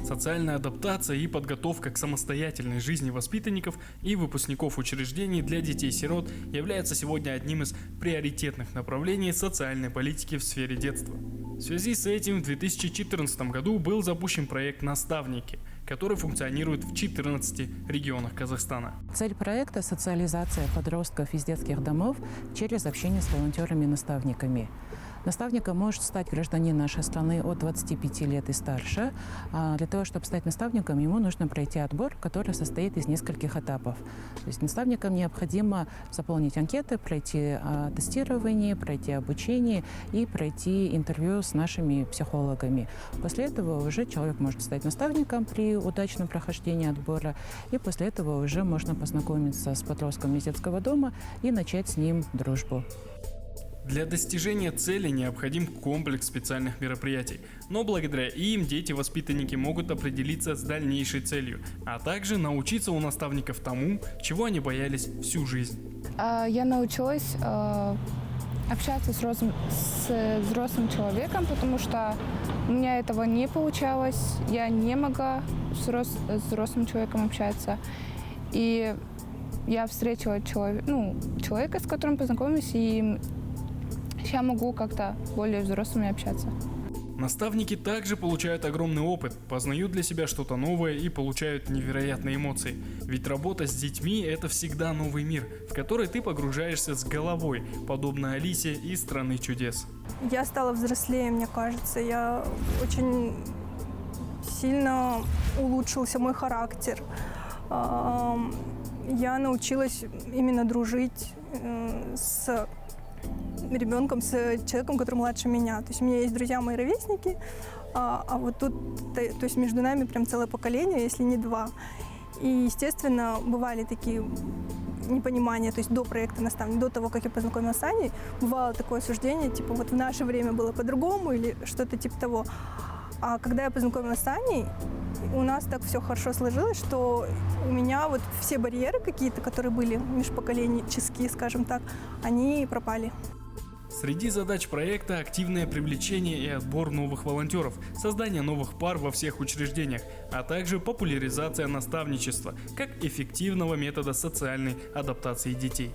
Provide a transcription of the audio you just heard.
Социальная адаптация и подготовка к самостоятельной жизни воспитанников и выпускников учреждений для детей-сирот является сегодня одним из приоритетных направлений социальной политики в сфере детства. В связи с этим в 2014 году был запущен проект «Наставники», который функционирует в 14 регионах Казахстана. Цель проекта – социализация подростков из детских домов через общение с волонтерами-наставниками. Наставником может стать гражданин нашей страны от 25 лет и старше. Для того, чтобы стать наставником, ему нужно пройти отбор, который состоит из нескольких этапов. То есть наставникам необходимо заполнить анкеты, пройти тестирование, пройти обучение и пройти интервью с нашими психологами. После этого уже человек может стать наставником при удачном прохождении отбора, и после этого уже можно познакомиться с подростком из детского дома и начать с ним дружбу. Для достижения цели необходим комплекс специальных мероприятий, но благодаря им дети-воспитанники могут определиться с дальнейшей целью, а также научиться у наставников тому, чего они боялись всю жизнь. Я научилась общаться с взрослым человеком, потому что у меня этого не получалось, я не могла с взрослым человеком общаться. И я встретила человека, с которым познакомилась, и я могу как-то более взрослыми общаться. Наставники также получают огромный опыт, познают для себя что-то новое и получают невероятные эмоции. Ведь работа с детьми – это всегда новый мир, в который ты погружаешься с головой, подобно Алисе из «Страны чудес». Я стала взрослее, мне кажется. Я очень сильно улучшился мой характер. Я научилась именно дружить с ребенком, с человеком, который младше меня. То есть у меня есть друзья, мои ровесники, а вот тут, то есть между нами прям целое поколение, если не два. И, естественно, бывали такие непонимания, то есть до проекта «Наставник», до того, как я познакомилась с Аней, бывало такое осуждение, типа вот в наше время было по-другому или что-то типа того. А когда я познакомилась с Аней, у нас так все хорошо сложилось, что у меня вот все барьеры какие-то, которые были межпоколенческие, скажем так, они пропали. Среди задач проекта – активное привлечение и отбор новых волонтеров, создание новых пар во всех учреждениях, а также популяризация наставничества как эффективного метода социальной адаптации детей.